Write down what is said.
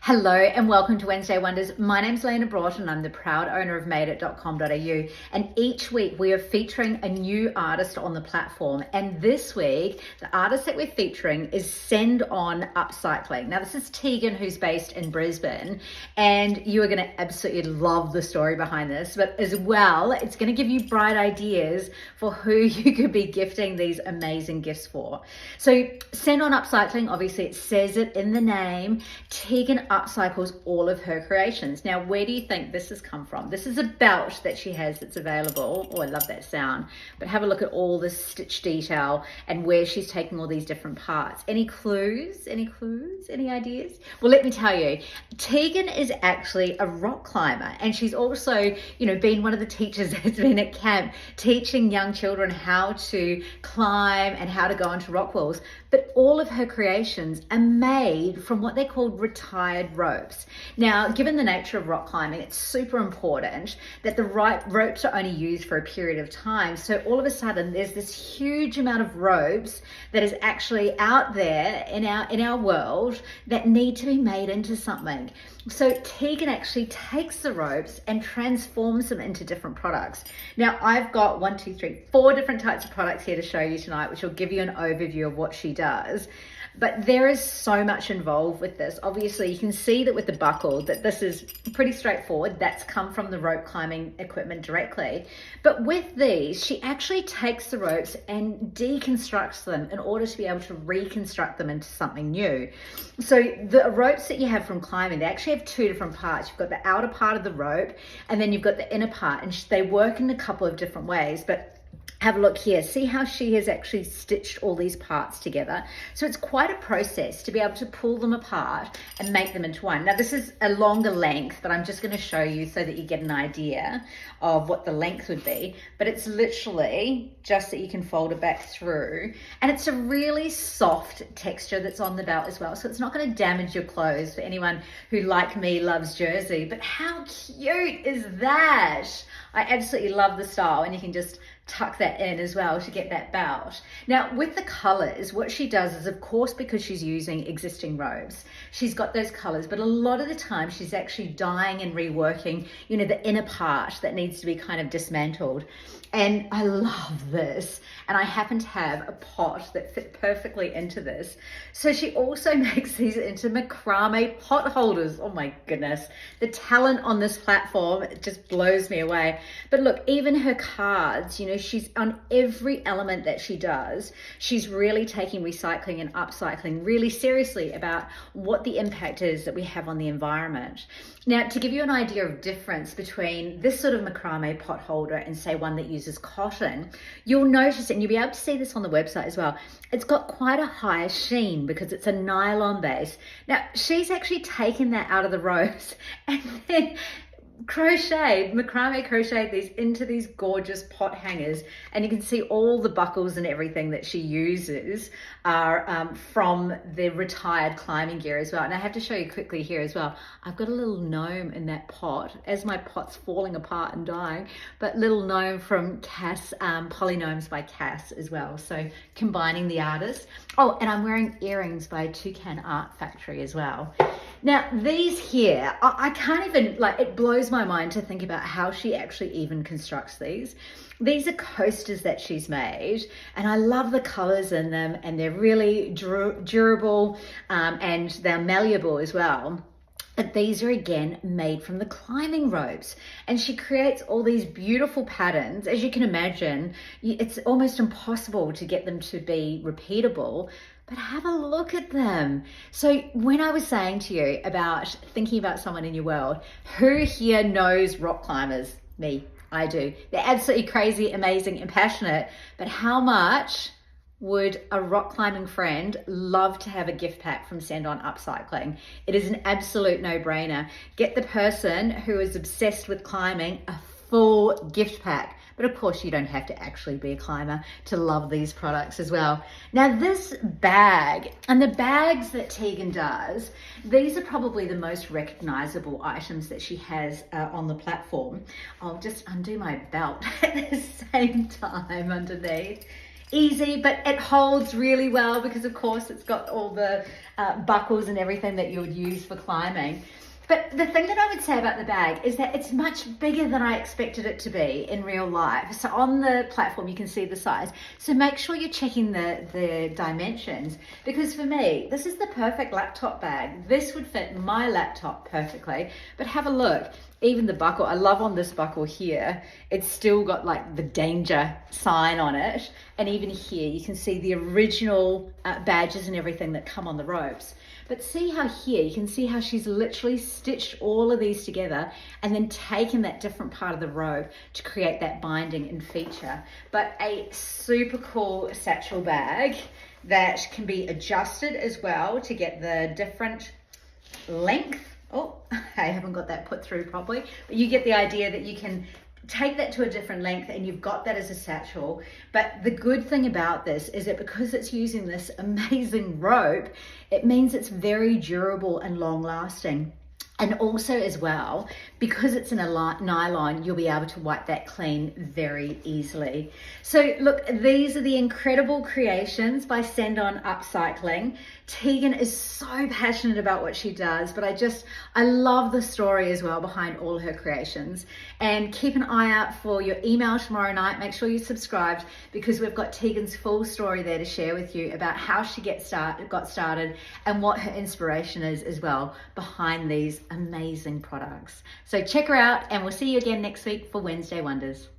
Hello and welcome to Wednesday Wonders. My name's Lena Broughton and I'm the proud owner of Madeit.com.au, and each week we are featuring a new artist on the platform, and this week the artist that we're featuring is Send On Upcycling. Now this is Tegan, who's based in Brisbane, and you are going to absolutely love the story behind this, but as well it's going to give you bright ideas for who you could be gifting these amazing gifts for. So Send On Upcycling, obviously it says it in the name. Tegan upcycles all of her creations. Now, where do you think this has come from? This is a belt that she has that's available. Oh, I love that sound. But have a look at all the stitch detail and where she's taking all these different parts. Any clues? Any clues? Any ideas? Well, let me tell you, Tegan is actually a rock climber, and she's also, been one of the teachers that's been at camp teaching young children how to climb and how to go onto rock walls. But all of her creations are made from what they called retired ropes. Now, given the nature of rock climbing, it's super important that the right ropes are only used for a period of time. So all of a sudden, there's this huge amount of ropes that is actually out there in our world that need to be made into something. So Tegan actually takes the ropes and transforms them into different products. Now, I've got 4 different types of products here to show you tonight, which will give you an overview of what she does. But there is so much involved with this. Obviously, you can see that with the buckle that this is pretty straightforward. That's come from the rope climbing equipment directly. But with these, she actually takes the ropes and deconstructs them in order to be able to reconstruct them into something new. So the ropes that you have from climbing, they actually have 2 different parts. You've got the outer part of the rope, and then you've got the inner part, and they work in a couple of different ways. But have a look here. See how she has actually stitched all these parts together. So it's quite a process to be able to pull them apart and make them into one. Now this is a longer length, but I'm just going to show you so that you get an idea of what the length would be. But it's literally just that you can fold it back through, and it's a really soft texture that's on the belt as well. So it's not going to damage your clothes for anyone who, like me, loves jersey. But how cute is that? I absolutely love the style, and you can just tuck that in as well to get that belt. Now with the colors, what she does is, of course, because she's using existing ropes, she's got those colors, but a lot of the time she's actually dyeing and reworking, the inner part that needs to be kind of dismantled. And I love this. And I happen to have a pot that fit perfectly into this. So she also makes these into macrame pot holders. Oh my goodness. The talent on this platform, it just blows me away. But look, even her cards, she's on every element that she does. She's really taking recycling and upcycling really seriously about what the impact is that we have on the environment. Now, to give you an idea of difference between this sort of macrame pot holder and say one that uses cotton, you'll notice, and you'll be able to see this on the website as well, it's got quite a high sheen because it's a nylon base. Now, she's actually taken that out of the ropes and then macrame crocheted these into these gorgeous pot hangers, and you can see all the buckles and everything that she uses are from the retired climbing gear as well. And I have to show you quickly here as well, I've got a little gnome in that pot as my pot's falling apart and dying, but little gnome from Cass, Polygnomes by Cass as well. So combining the artists. Oh, and I'm wearing earrings by Teegan Art Factory as well. Now these here, I can't even, it blows my mind to think about how she actually even constructs these. These are coasters that she's made, and I love the colors in them, and they're really durable, and they're malleable as well. But these are again made from the climbing ropes, and she creates all these beautiful patterns. As you can imagine, it's almost impossible to get them to be repeatable, but have a look at them. So when I was saying to you about thinking about someone in your world, who here knows rock climbers? Me, I do. They're absolutely crazy, amazing, and passionate, but how much would a rock climbing friend love to have a gift pack from Send On Upcycling? It is an absolute no-brainer. Get the person who is obsessed with climbing a full gift pack. But of course, you don't have to actually be a climber to love these products as well. Now this bag, and the bags that Tegan does, these are probably the most recognizable items that she has on the platform. I'll just undo my belt at the same time underneath. easy, but it holds really well because of course it's got all the buckles and everything that you would use for climbing. But the thing that I would say about the bag is that it's much bigger than I expected it to be in real life. So on the platform, you can see the size. So make sure you're checking the dimensions, because for me, this is the perfect laptop bag. This would fit my laptop perfectly, but have a look. Even the buckle, I love on this buckle here, it's still got like the danger sign on it. And even here, you can see the original badges and everything that come on the ropes. But see how here, you can see how she's literally stitched all of these together and then taken that different part of the robe to create that binding and feature. But a super cool satchel bag that can be adjusted as well to get the different length. Oh, I haven't got that put through properly, but you get the idea that you can take that to a different length and you've got that as a satchel. But the good thing about this is that because it's using this amazing rope, it means it's very durable and long lasting. And also as well, because it's in a nylon, you'll be able to wipe that clean very easily. So look, these are the incredible creations by Send On Upcycling. Tegan is so passionate about what she does, but I love the story as well behind all her creations. And keep an eye out for your email tomorrow night. Make sure you subscribed, because we've got Tegan's full story there to share with you about how she got started and what her inspiration is as well behind these amazing products. So check her out, and we'll see you again next week for Wednesday Wonders.